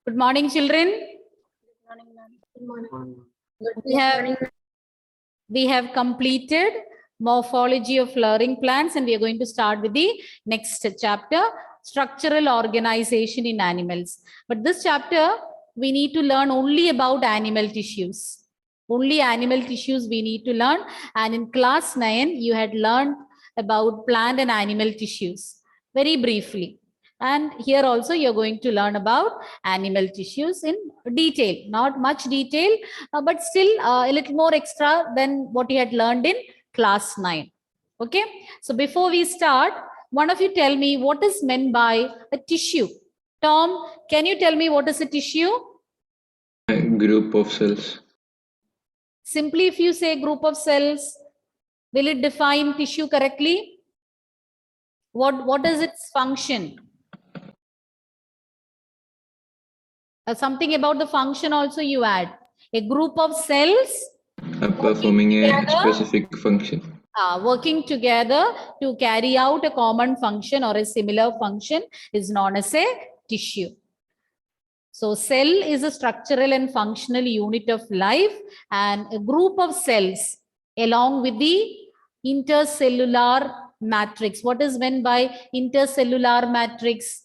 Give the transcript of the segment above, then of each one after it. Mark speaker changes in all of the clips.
Speaker 1: Good morning, children. We have completed morphology of flowering plants, and we are going to start with the next chapter, structural organization in animals. But this chapter, we need to learn only about animal tissues. Only animal tissues we need to learn. And in class 9, you had learned about plant and animal tissues very briefly. And here also you're going to learn about animal tissues in detail, not much detail, but still a little more extra than what you had learned in class 9. Okay, so before we start, one of you tell me what is meant by a tissue. Tom, can you tell me what is a tissue?
Speaker 2: A group of cells.
Speaker 1: Simply, if you say group of cells, will it define tissue correctly? What is its function? Something about the function also you add. A group of cells
Speaker 2: Performing a specific function.
Speaker 1: Working together to carry out a common function or a similar function is known as a tissue. So cell is a structural and functional unit of life, and a group of cells along with the intercellular matrix. What is meant by intercellular matrix?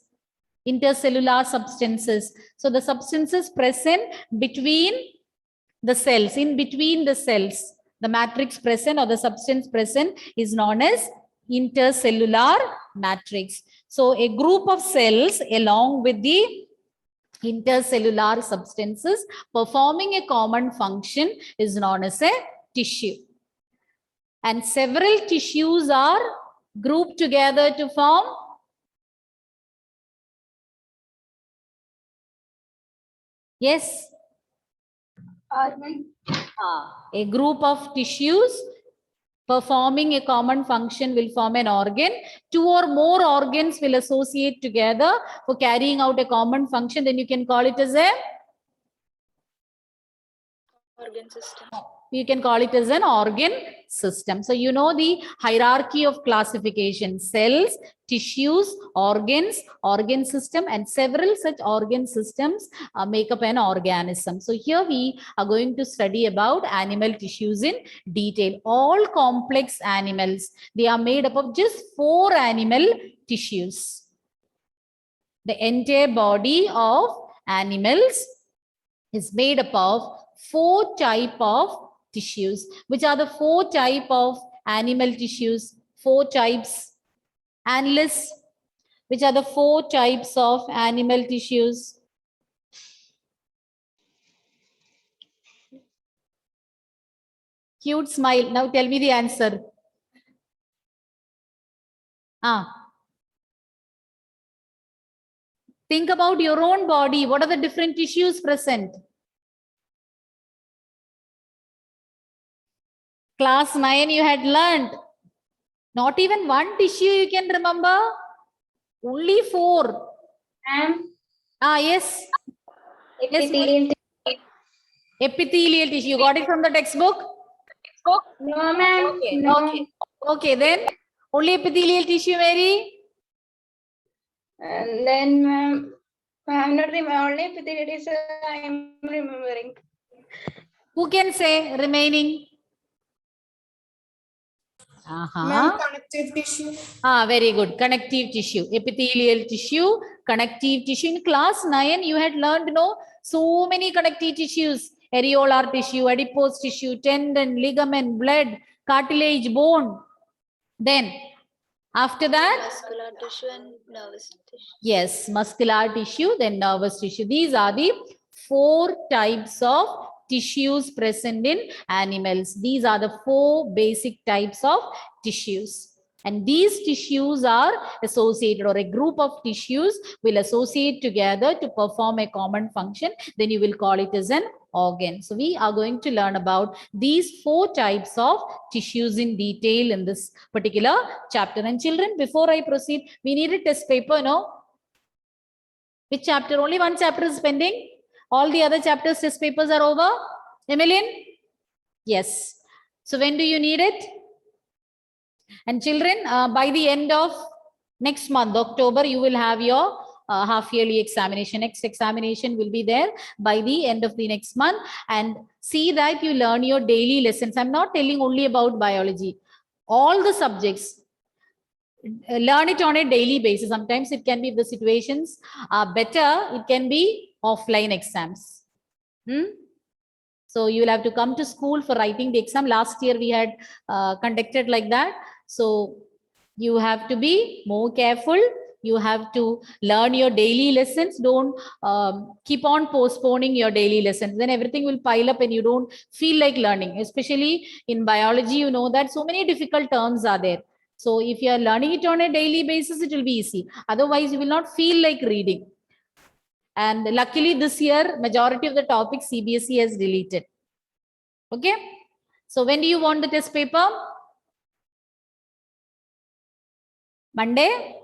Speaker 1: Intercellular substances. So the substances present between the cells, in between the cells, the matrix present or the substance present is known as intercellular matrix. So a group of cells along with the intercellular substances performing a common function is known as a tissue. And several tissues are grouped together to form a group of tissues performing a common function will form an organ. Two or more organs will associate together for carrying out a common function. Then you can call it as a
Speaker 3: organ system.
Speaker 1: You can call it as an organ system. So you know the hierarchy of classification: cells, tissues, organs, organ system, and several such organ systems make up an organism. So here we are going to study about animal tissues in detail. All complex animals, they are made up of just 4 animal tissues. The entire body of animals is made up of 4 types of tissues. Which are the 4 types of animal tissues? 4 types. Analysts, which are the 4 types of animal tissues? Cute smile. Now tell me the answer. Think about your own body. What are the different tissues present? Class 9 you had learned. Not even one tissue you can remember. Only 4. Yes.
Speaker 3: Epithelial tissue.
Speaker 1: Epithelial tissue. You got it from the textbook?
Speaker 3: No, ma'am.
Speaker 1: Okay.
Speaker 3: No.
Speaker 1: Okay, then only epithelial tissue, Mary?
Speaker 3: And then, ma'am, I'm not only epithelial tissue I'm remembering.
Speaker 1: Who can say remaining?
Speaker 3: Connective tissue.
Speaker 1: Very good. Connective tissue, epithelial tissue, connective tissue. In class 9, you had learned, so many connective tissues: areolar tissue, adipose tissue, tendon, ligament, blood, cartilage, bone. Then, after that,
Speaker 3: Muscular tissue and nervous tissue.
Speaker 1: yes, muscular tissue, then nervous tissue. These are the 4 types of tissues present in animals. These are the 4 basic types of tissues. And these tissues are associated, or a group of tissues will associate together to perform a common function. Then you will call it as an organ. So we are going to learn about these 4 types of tissues in detail in this particular chapter. And children, before I proceed, we need a test paper, no? Which chapter? Only one chapter is pending. All the other chapters test papers are over. Emmeline? Yes. So when do you need it? And children, by the end of next month, October, you will have your half yearly examination. Next examination will be there by the end of the next month. And see that you learn your daily lessons. I'm not telling only about biology. All the subjects, learn it on a daily basis. Sometimes it can be, if the situations are better, it can be offline exams. So you will have to come to school for writing the exam. Last year we had conducted like that. So you have to be more careful. You have to learn your daily lessons. Don't keep on postponing your daily lessons. Then everything will pile up and you don't feel like learning. Especially in biology, you know that so many difficult terms are there. So if you are learning it on a daily basis, it will be easy. Otherwise, you will not feel like reading. And luckily this year, majority of the topics CBSE has deleted. Okay. So when do you want the test paper? Monday?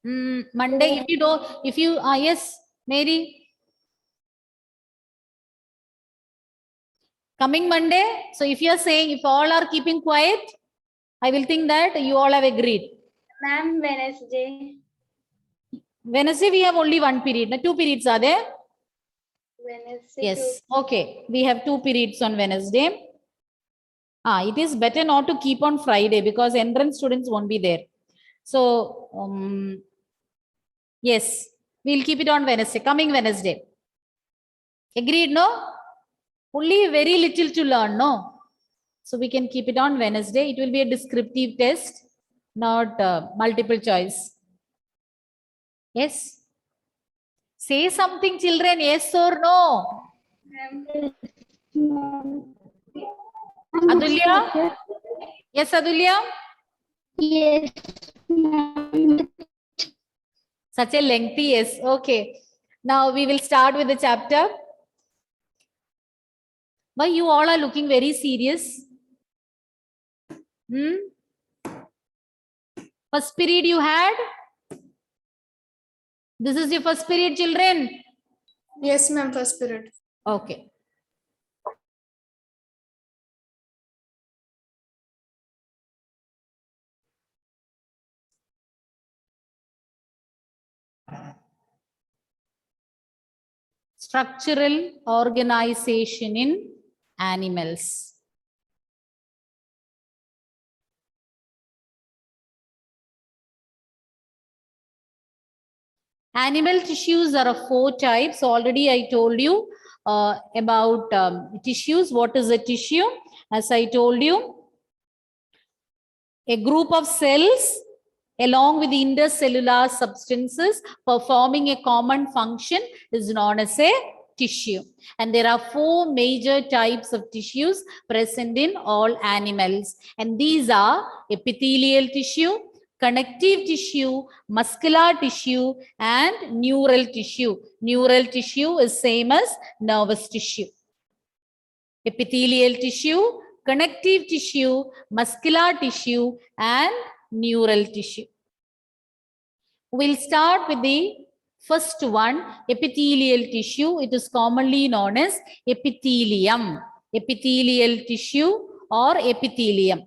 Speaker 1: Monday, yes, Mary. Coming Monday. So if you are saying, if all are keeping quiet, I will think that you all have agreed.
Speaker 3: Ma'am, Wednesday.
Speaker 1: Wednesday, we have only one period. Now, 2 periods are there?
Speaker 3: Wednesday.
Speaker 1: Yes. Okay. We have 2 periods on Wednesday. It is better not to keep on Friday because entrance students won't be there. So, yes, we'll keep it on Wednesday, coming Wednesday. Agreed, no? Only very little to learn, no? So we can keep it on Wednesday. It will be a descriptive test, not multiple choice. Yes? Say something, children, yes or no? Adulya? Yes, Adulya?
Speaker 3: Yes.
Speaker 1: Such a lengthy yes. Okay. Now we will start with the chapter. Why you all are looking very serious? First period you had? This is your first period, children?
Speaker 4: Yes, ma'am, first period.
Speaker 1: Okay. Structural organization in animals. Animal tissues are of 4 types. Already I told you about tissues. What is a tissue? As I told you, a group of cells along with intercellular substances performing a common function is known as a tissue. And there are 4 major types of tissues present in all animals. And these are epithelial tissue, connective tissue, muscular tissue, and neural tissue. Neural tissue is same as nervous tissue. Epithelial tissue, connective tissue, muscular tissue, and neural tissue. We'll start with the first one, epithelial tissue. It is commonly known as epithelium. Epithelial tissue or epithelium.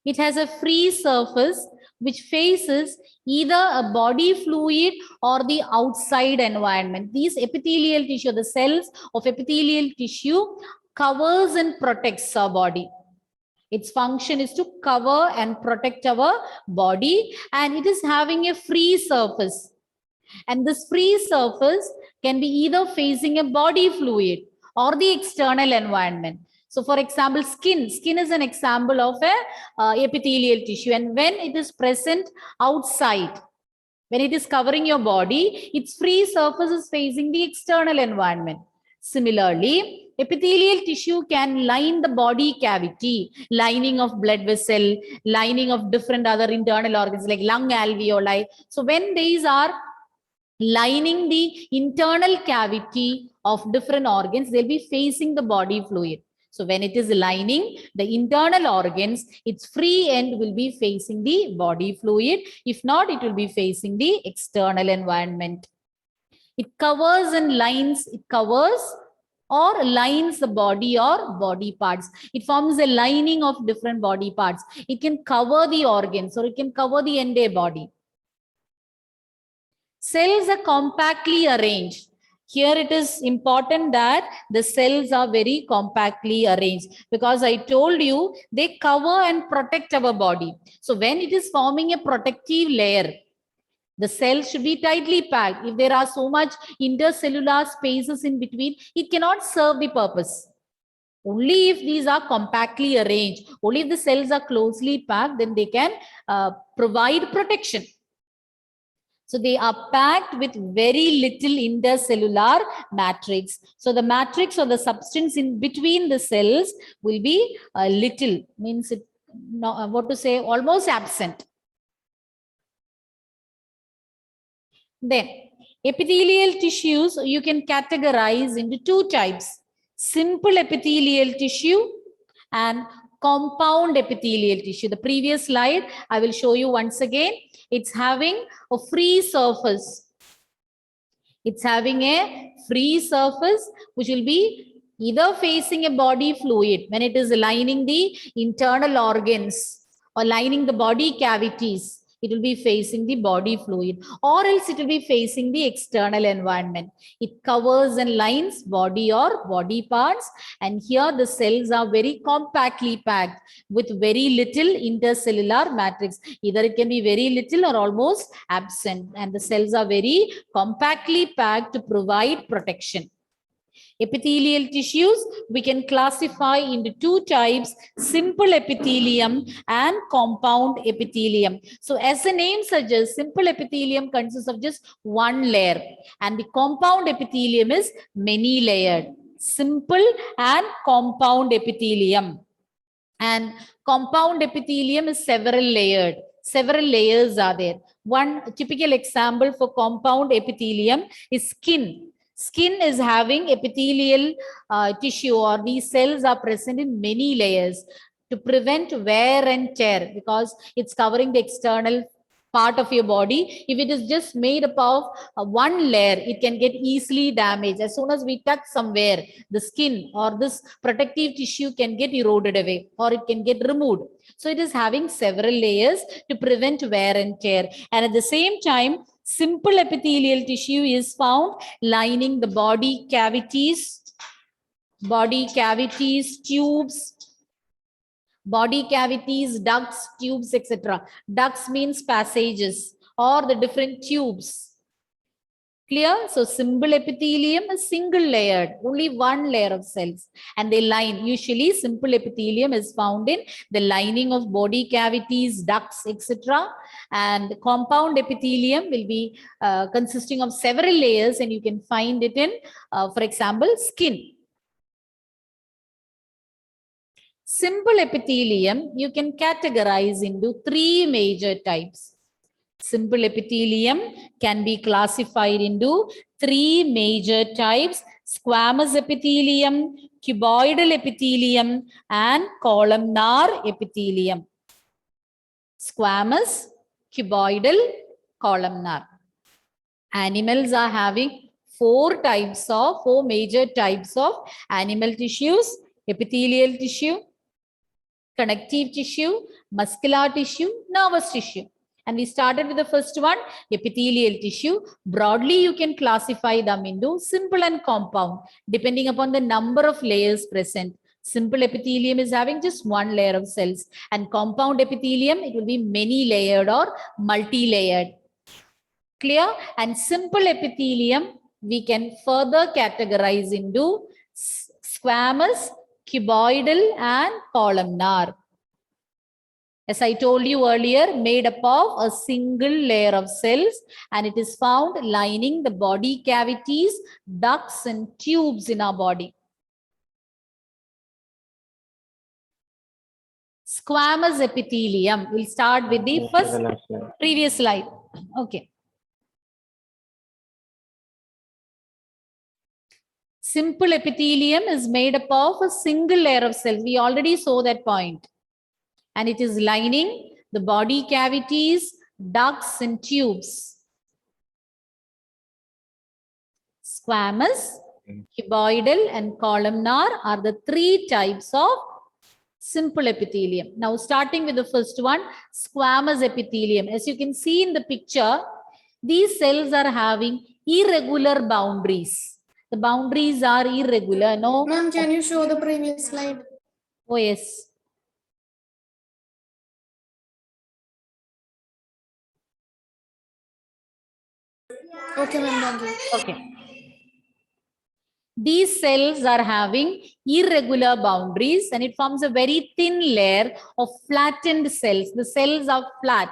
Speaker 1: It has a free surface which faces either a body fluid or the outside environment. These epithelial tissue, the cells of epithelial tissue, covers and protects our body. Its function is to cover and protect our body, and it is having a free surface. And this free surface can be either facing a body fluid or the external environment. So for example, skin is an example of a epithelial tissue. And when it is present outside, when it is covering your body, its free surface is facing the external environment. Similarly, epithelial tissue can line the body cavity, lining of blood vessel, lining of different other internal organs like lung alveoli. So when these are lining the internal cavity of different organs, they'll be facing the body fluid. So when it is lining the internal organs, its free end will be facing the body fluid. If not, it will be facing the external environment. It covers and lines, it covers or lines the body or body parts. It forms a lining of different body parts. It can cover the organs or it can cover the entire body. Cells are compactly arranged. Here it is important that the cells are very compactly arranged, because I told you they cover and protect our body. So when it is forming a protective layer, the cells should be tightly packed. If there are so much intercellular spaces in between, it cannot serve the purpose. Only if these are compactly arranged, only if the cells are closely packed, then they can provide protection. So they are packed with very little intercellular matrix. So the matrix or the substance in between the cells will be little, means it, no, what to say, almost absent. Then epithelial tissues you can categorize into two types: simple epithelial tissue and compound epithelial tissue. The previous slide I will show you once again. It's having a free surface. It's having a free surface which will be either facing a body fluid when it is lining the internal organs or lining the body cavities. It will be facing the body fluid, or else it will be facing the external environment. It covers and lines body or body parts, and here the cells are very compactly packed with very little intercellular matrix. Either it can be very little or almost absent, and the cells are very compactly packed to provide protection. Epithelial tissues we can classify into two types: simple epithelium and compound epithelium. So as the name suggests, simple epithelium consists of just one layer, and the compound epithelium is many layered. Simple and compound epithelium. And compound epithelium is several layered. Several layers are there. One typical example for compound epithelium is skin. Skin is having epithelial tissue, or these cells are present in many layers to prevent wear and tear, because it's covering the external part of your body. If it is just made up of one layer, it can get easily damaged. As soon as we touch somewhere, the skin or this protective tissue can get eroded away, or it can get removed. So it is having several layers to prevent wear and tear. And at the same time, simple epithelial tissue is found lining the body cavities, tubes, body cavities, ducts, tubes, etc. Ducts means passages or the different tubes. Clear? So simple epithelium is single layered, only one layer of cells, and they line. Usually simple epithelium is found in the lining of body cavities, ducts, etc. And compound epithelium will be consisting of several layers, and you can find it in, for example, skin. Simple epithelium you can categorize into three major types. Simple epithelium can be classified into three major types: squamous epithelium, cuboidal epithelium, and columnar epithelium. Squamous, cuboidal, columnar. Animals are having four major types of animal tissues: epithelial tissue, connective tissue, muscular tissue, nervous tissue. And we started with the first one, epithelial tissue. Broadly, you can classify them into simple and compound, depending upon the number of layers present. Simple epithelium is having just one layer of cells, and compound epithelium, it will be many layered or multi-layered. Clear? And simple epithelium, we can further categorize into squamous, cuboidal, and columnar. As I told you earlier, made up of a single layer of cells, and it is found lining the body cavities, ducts, and tubes in our body. Squamous epithelium. We'll start with the first previous slide. Okay. Simple epithelium is made up of a single layer of cells. We already saw that point. And it is lining the body cavities, ducts, and tubes. Squamous Cuboidal and columnar are the three types of simple epithelium. Now, starting with the first one, squamous epithelium. As you can see in the picture, these cells are having irregular boundaries. The boundaries are irregular. No.
Speaker 4: Ma'am, can you show the previous slide?
Speaker 1: Oh, yes.
Speaker 4: Okay, ma'am, thank you.
Speaker 1: Okay. These cells are having irregular boundaries and it forms a very thin layer of flattened cells. The cells are flat.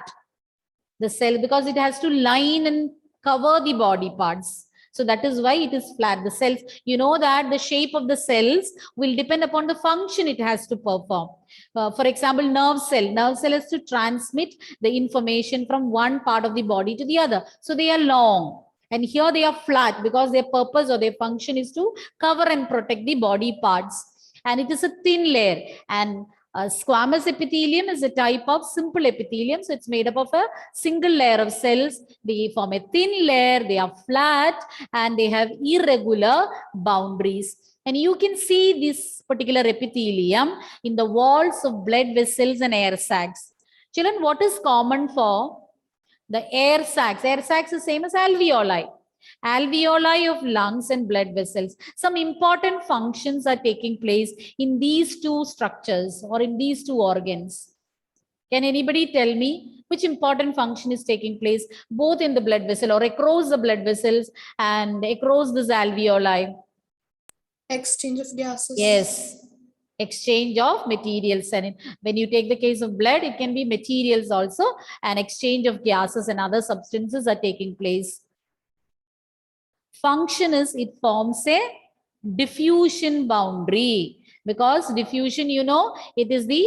Speaker 1: The cell, because it has to line and cover the body parts. So that is why it is flat. The cells, you know that the shape of the cells will depend upon the function it has to perform. For example, nerve cell has to transmit the information from one part of the body to the other. So they are long. And here they are flat because their purpose or their function is to cover and protect the body parts. And it is a thin layer. And squamous epithelium is a type of simple epithelium. So it's made up of a single layer of cells. They form a thin layer. They are flat and they have irregular boundaries. And you can see this particular epithelium in the walls of blood vessels and air sacs. Children, what is common for the air sacs? Air sacs is same as alveoli. Alveoli of lungs and blood vessels. Some important functions are taking place in these two structures or in these two organs. Can anybody tell me which important function is taking place both in the blood vessel or across the blood vessels and across this alveoli?
Speaker 4: Exchange of gases.
Speaker 1: Yes. Exchange of materials, and when you take the case of blood, it can be materials also, and exchange of gases and other substances are taking place. Function is it forms a diffusion boundary, because diffusion, you know, it is the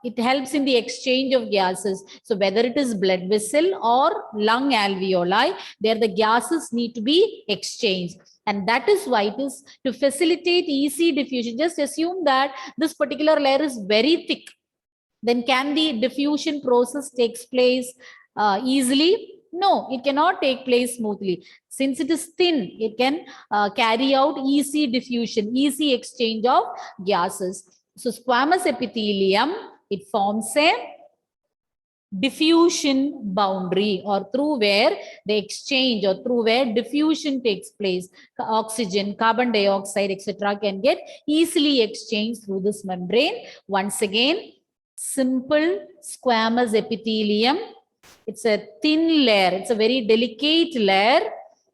Speaker 1: it helps in the exchange of gases. So whether it is blood vessel or lung alveoli, there the gases need to be exchanged. And that is why it is to facilitate easy diffusion. Just assume that this particular layer is very thick. Then can the diffusion process takes place easily? No, it cannot take place smoothly. Since it is thin, it can carry out easy diffusion, easy exchange of gases. So squamous epithelium, it forms a diffusion boundary, or through where the exchange or through where diffusion takes place. Oxygen, carbon dioxide, etc. can get easily exchanged through this membrane. Once again, simple squamous epithelium. It's a thin layer. It's a very delicate layer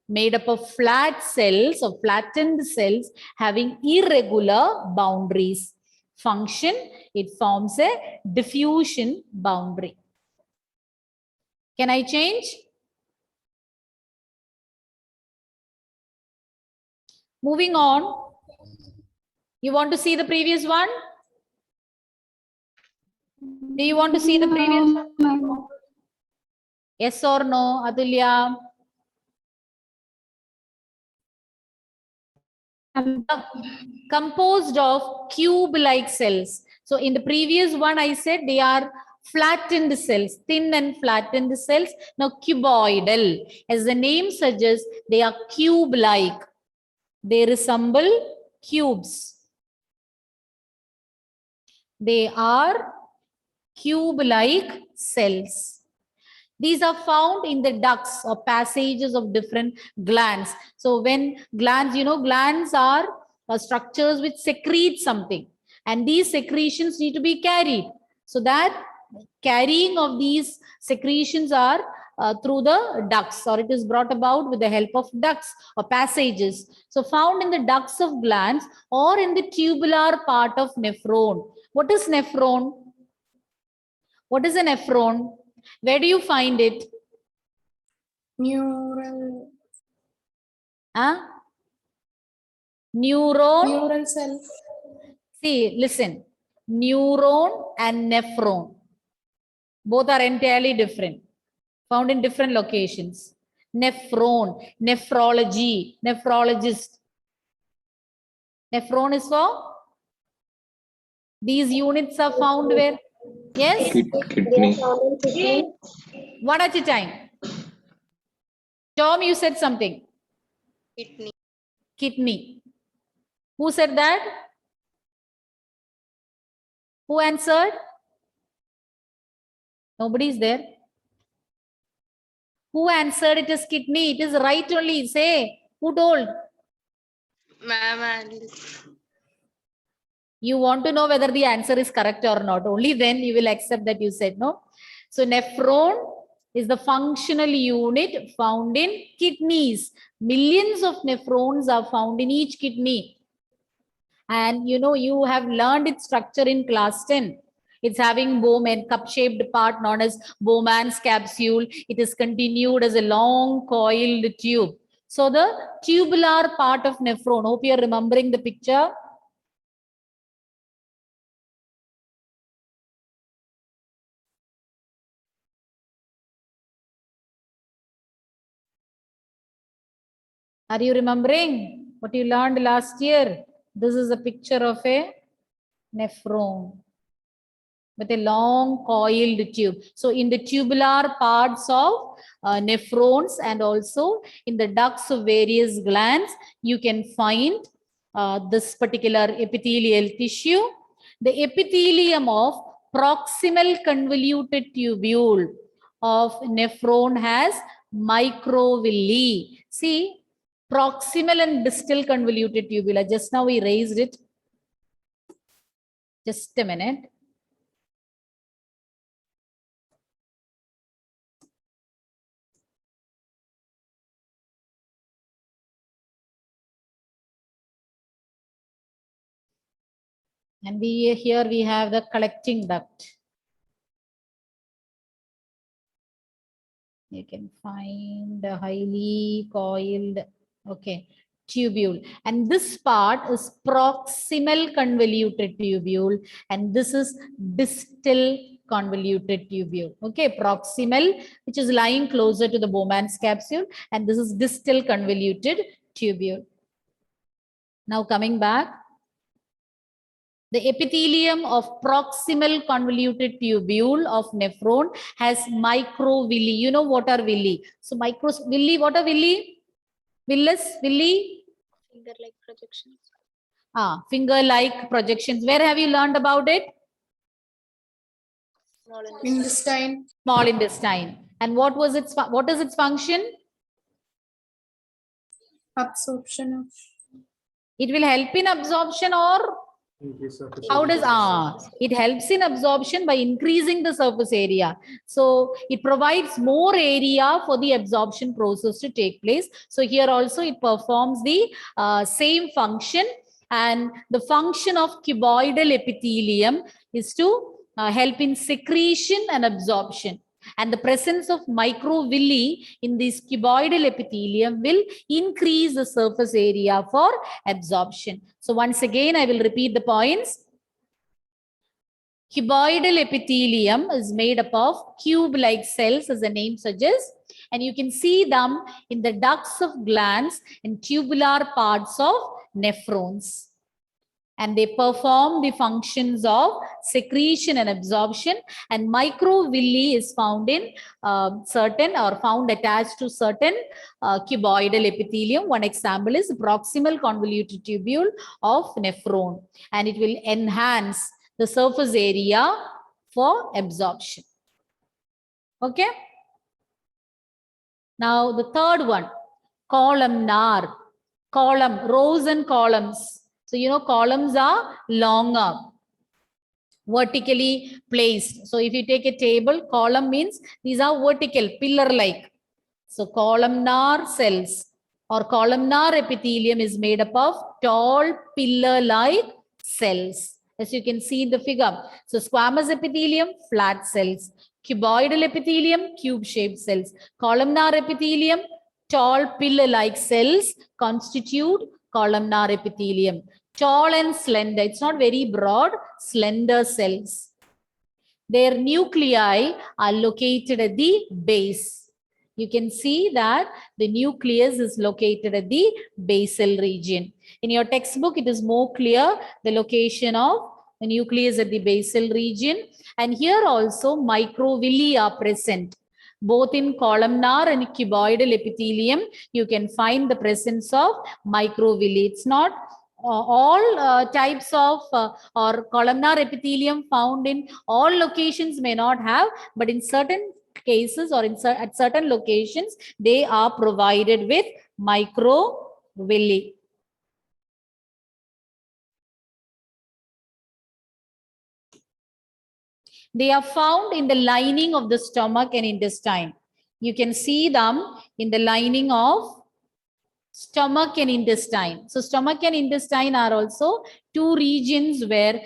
Speaker 1: made up of flat cells or flattened cells having irregular boundaries. Function, it forms a diffusion boundary. Can I change? Moving on. You want to see the previous one? Do you want to see the previous one? Yes or no, Atulya? Composed of cube-like cells. So in the previous one, I said they are flattened cells, thin and flattened cells. Now cuboidal, as the name suggests, they are cube-like. They resemble cubes. They are cube-like cells. These are found in the ducts or passages of different glands. So when glands, you know, glands are structures which secrete something, and these secretions need to be carried. So that carrying of these secretions are through the ducts, or it is brought about with the help of ducts or passages. So found in the ducts of glands or in the tubular part of nephron. What is nephron? What is a nephron? Where do you find it?
Speaker 4: Neural.
Speaker 1: Neuron.
Speaker 4: Neural cell.
Speaker 1: See, listen. Neuron and nephron. Both are entirely different. Found in different locations. Nephron, nephrology, nephrologist. Nephron is for? These units are found where? Yes?
Speaker 2: Kidney.
Speaker 1: One at a time. Tom, you said something.
Speaker 5: Kidney.
Speaker 1: kidney. Who said that? Who answered? Nobody is there. Who answered it is kidney? It is right only. Say. Who told?
Speaker 3: Ma'am,
Speaker 1: You want to know whether the answer is correct or not. Only then you will accept that you said no. So nephron is the functional unit found in kidneys. Millions of nephrons are found in each kidney. And you know, you have learned its structure in class 10. It's having Bowman cup-shaped part known as Bowman's capsule. It is continued as a long coiled tube. So the tubular part of nephron. Hope you are remembering the picture. Are you remembering what you learned last year? This is a picture of a nephron with a long coiled tube. So in the tubular parts of nephrons and also in the ducts of various glands, you can find this particular epithelial tissue. The epithelium of proximal convoluted tubule of nephron has microvilli. See, proximal and distal convoluted tubule. Just now we raised it. Just a minute. And here we have the collecting duct. You can find a highly coiled, okay, tubule. And this part is proximal convoluted tubule. And this is distal convoluted tubule. Okay, proximal, which is lying closer to the Bowman's capsule. And this is distal convoluted tubule. Now coming back. The epithelium of proximal convoluted tubule of nephron has microvilli. You know what are villi? So microvilli, what are villi? Villus, villi?
Speaker 3: finger-like projections.
Speaker 1: Finger-like projections. Where have you learned about it?
Speaker 3: Small
Speaker 4: Intestine.
Speaker 1: Small intestine. And what is its function?
Speaker 4: Absorption of.
Speaker 1: It will help in absorption or how does it helps in absorption by increasing the surface area. So it provides more area for the absorption process to take place. So here also it performs the same function, and the function of cuboidal epithelium is to help in secretion and absorption. And the presence of microvilli in this cuboidal epithelium will increase the surface area for absorption. So once again, I will repeat the points. Cuboidal epithelium is made up of cube-like cells, as the name suggests, and you can see them in the ducts of glands and tubular parts of nephrons. And they perform the functions of secretion and absorption. And microvilli is found in found attached to certain cuboidal epithelium. One example is proximal convoluted tubule of nephron, and it will enhance the surface area for absorption. Okay. Now the third one, columnar. Column, rows and columns. So, you know, columns are longer, vertically placed. So, if you take a table, column means these are vertical, pillar-like. So, columnar cells or columnar epithelium is made up of tall, pillar-like cells, as you can see in the figure. So, squamous epithelium, flat cells. Cuboidal epithelium, cube-shaped cells. Columnar epithelium, tall, pillar-like cells constitute columnar epithelium. Tall and slender, it's not very broad, slender cells. Their nuclei are located at the base. You can see that the nucleus is located at the basal region. In your textbook, it is more clear the location of the nucleus at the basal region. And here also microvilli are present. Both in columnar and cuboidal epithelium, you can find the presence of microvilli. It's not all types of or columnar epithelium found in all locations may not have, but in certain cases or at certain locations, they are provided with microvilli. They are found in the lining of the stomach and intestine. You can see them in the lining of stomach and intestine. So stomach and intestine are also two regions where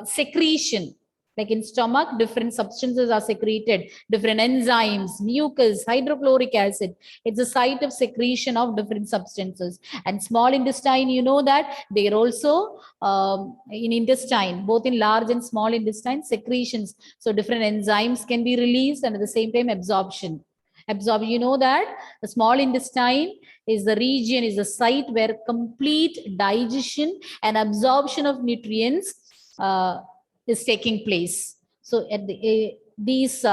Speaker 1: secretion, like in stomach, different substances are secreted, different enzymes, mucus, hydrochloric acid. It's a site of secretion of different substances. And small intestine, you know that they are also in intestine, both in large and small intestine, secretions. So different enzymes can be released and at the same time absorption. You know that the small intestine is the region, is the site where complete digestion and absorption of nutrients is taking place. So at these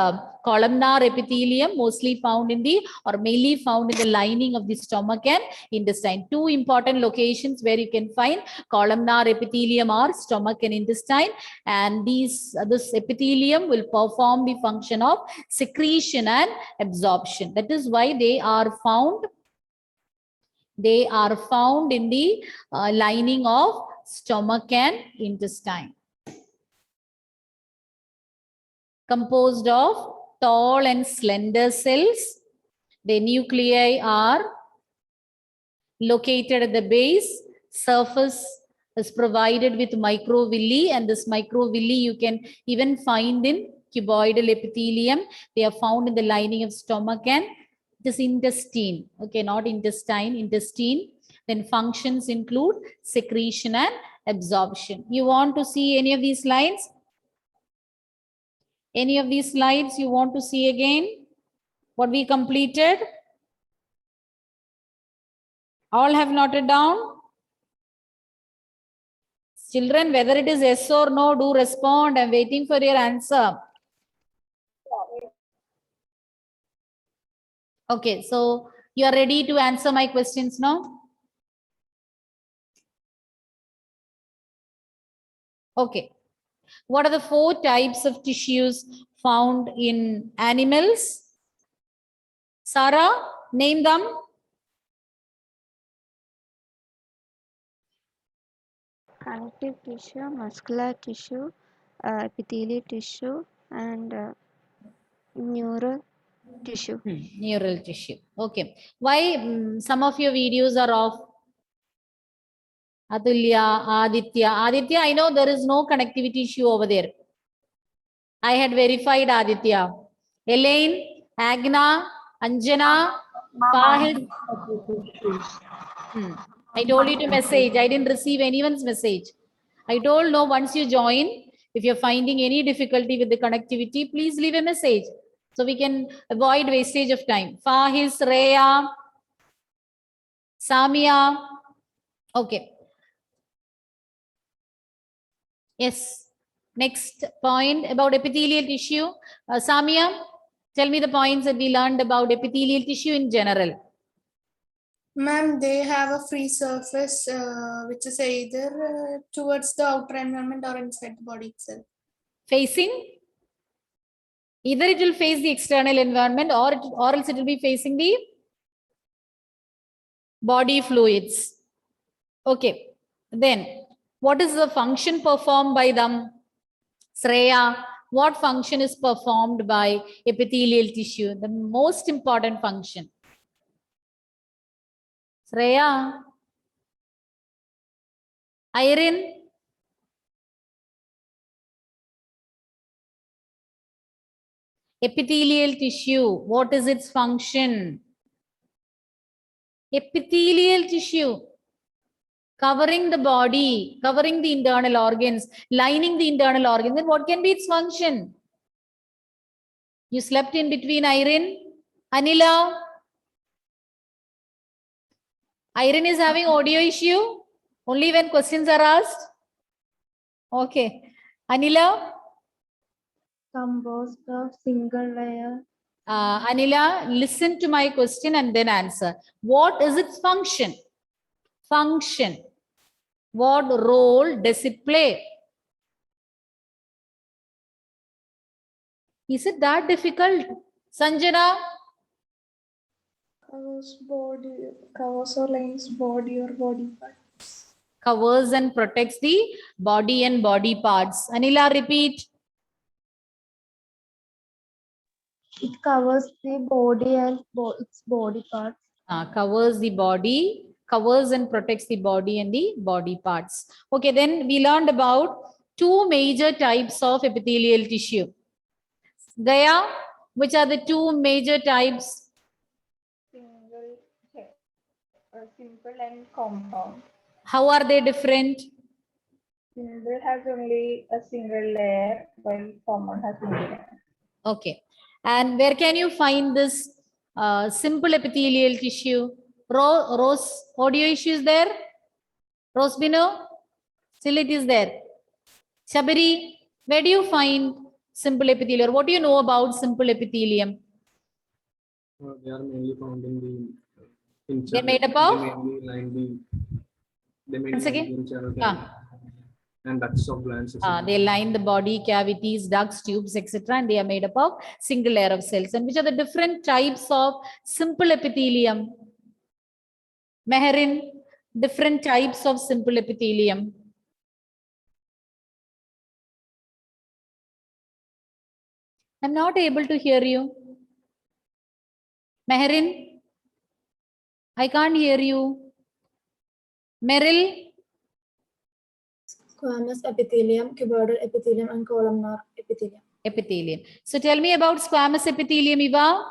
Speaker 1: columnar epithelium mostly found in the or mainly found in the lining of the stomach and intestine. Two important locations where you can find columnar epithelium are stomach and intestine, and this epithelium will perform the function of secretion and absorption. That is why they are found in the lining of stomach and intestine. Composed of tall and slender cells. The nuclei are located at the base. Surface is provided with microvilli, and this microvilli you can even find in cuboidal epithelium. They are found in the lining of stomach and this intestine. Okay, not intestine, intestine. Then functions include secretion and absorption. You want to see any of these lines? Any of these slides you want to see again? What we completed? All have noted down? Children, whether it is yes or no, do respond. I'm waiting for your answer. Okay, so you are ready to answer my questions now? Okay. What are the 4 types of tissues found in animals? Sarah, name them.
Speaker 2: Connective tissue, muscular tissue, epithelial tissue, and neural tissue.
Speaker 1: Neural tissue. Okay. Why some of your videos are off? Atulya, Aditya. Aditya, I know there is no connectivity issue over there. I had verified Aditya. Elaine, Agna, Anjana, Fahid. I told you to message. I didn't receive anyone's message. I told no, once you join, if you're finding any difficulty with the connectivity, please leave a message so we can avoid wastage of time. Fahis, Rhea, Samia. Okay. Yes. Next point about epithelial tissue. Samia, tell me the points that we learned about epithelial tissue in general.
Speaker 4: Ma'am, they have a free surface which is either towards the outer environment or inside the body itself.
Speaker 1: Facing? Either it will face the external environment or else it will be facing the body fluids. Okay. Then, what is the function performed by them? Shreya, what function is performed by epithelial tissue? The most important function. Shreya. Irene. Epithelial tissue, what is its function? Epithelial tissue, covering the body, covering the internal organs, lining the internal organs. Then what can be its function? You slept in between, Irene. Anila. Irene is having audio issue only when questions are asked. Okay. Anila.
Speaker 2: Composed of single layer.
Speaker 1: Anila, listen to my question and then answer. What is its function? Function. What role does it play? Is it that difficult? Sanjana?
Speaker 3: Covers or lines body or body part.
Speaker 1: Covers and protects the body and body parts. Anila, repeat.
Speaker 2: It covers the body and its body parts.
Speaker 1: Covers the body, covers and protects the body and the body parts. Okay, then we learned about two major types of epithelial tissue. Gaya, which are the two major types?
Speaker 3: Simple and compound.
Speaker 1: How are they different?
Speaker 3: Simple has only a single layer, while compound has single layer.
Speaker 1: Okay. And where can you find this simple epithelial tissue? Rose, audio issue is there? Rose Bino? Still it is there. Shabiri, where do you find simple epithelium? What do you know about simple epithelium?
Speaker 5: They are mainly found in the
Speaker 1: They're made up of?
Speaker 5: They mainly line
Speaker 1: Once again?
Speaker 5: the internal
Speaker 1: Ah.
Speaker 5: cavity and ducts of glands.
Speaker 1: They line the body, cavities, ducts, tubes, etc. And they are made up of single layer of cells. And which are the different types of simple epithelium? Meherin, different types of simple epithelium. I'm not able to hear you. Meherin, I can't hear you. Meryl,
Speaker 6: Squamous epithelium, cuboidal epithelium, and columnar epithelium.
Speaker 1: epithelium. So tell me about squamous epithelium, Eva.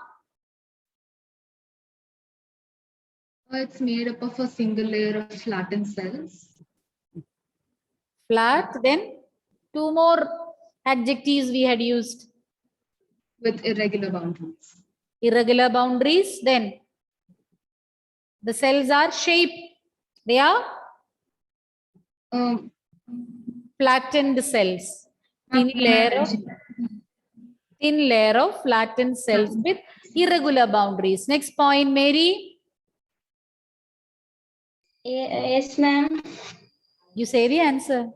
Speaker 7: It's made up of a single layer of flattened cells.
Speaker 1: Flat, then two more adjectives we had used.
Speaker 7: With irregular boundaries.
Speaker 1: Irregular boundaries, then the cells are shaped. They are flattened cells. Thin layer of flattened cells with irregular boundaries. Next point, Mary.
Speaker 3: Yes, ma'am.
Speaker 1: You say the answer.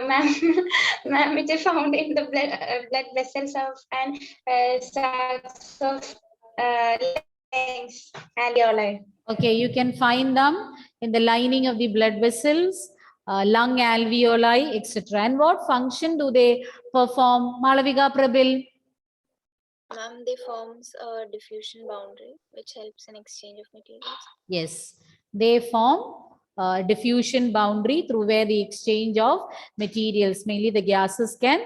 Speaker 3: Ma'am, it is found in the blood vessels of and sacs of lungs and alveoli.
Speaker 1: Okay, you can find them in the lining of the blood vessels, lung alveoli, etc. And what function do they perform? Malavika Prabil.
Speaker 2: Ma'am, they forms a diffusion boundary which helps in exchange of materials.
Speaker 1: Yes, they form a diffusion boundary through where the exchange of materials, mainly the gases, can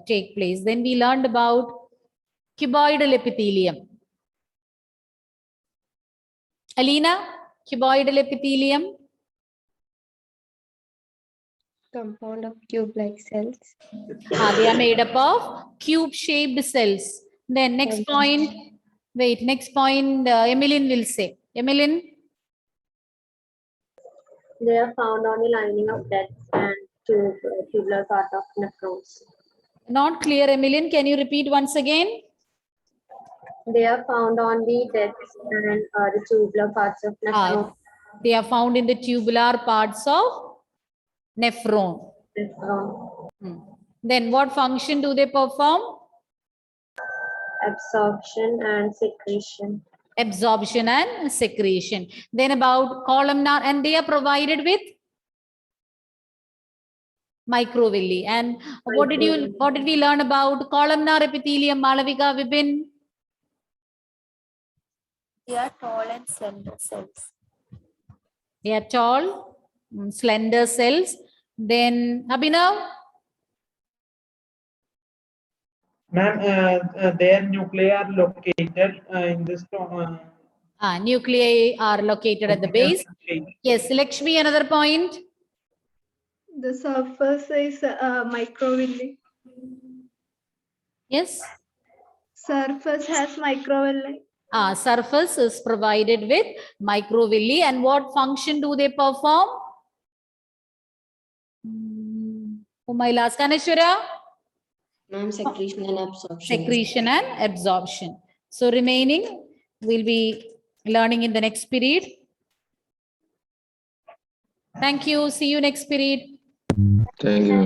Speaker 1: take place. Then we learned about cuboidal epithelium. Alina, cuboidal epithelium.
Speaker 2: Compound of tube-like cells.
Speaker 1: They are made up of cube-shaped cells. Then next point, wait, next point, Emmeline will say. Emmeline,
Speaker 8: They are found on the lining of ducts and tubular part of nephrons.
Speaker 1: not clear, Emmeline. Can you repeat once again?
Speaker 8: They are found on the ducts and the tubular parts of nephrons.
Speaker 1: They are found in the tubular parts of nephron. Then what function do they perform?
Speaker 8: Absorption and secretion.
Speaker 1: Absorption and secretion. Then about columnar, and they are provided with microvilli. And what did we learn about columnar epithelium, Malavika, Vipin?
Speaker 2: They are tall and slender cells.
Speaker 1: They are tall, slender cells. Then Abhinav?
Speaker 9: Ma'am, their nuclei are located in this.
Speaker 1: Nuclei are located at the base. Yes, Lakshmi, another point.
Speaker 6: The surface is microvilli.
Speaker 1: Yes.
Speaker 6: Surface has microvilli.
Speaker 1: Surface is provided with microvilli. And what function do they perform? Whom I'll ask, Anashwara?
Speaker 10: Ma'am, secretion and absorption.
Speaker 1: Secretion and absorption. So remaining we'll be learning in the next period. Thank you. See you next period.
Speaker 5: Thank you.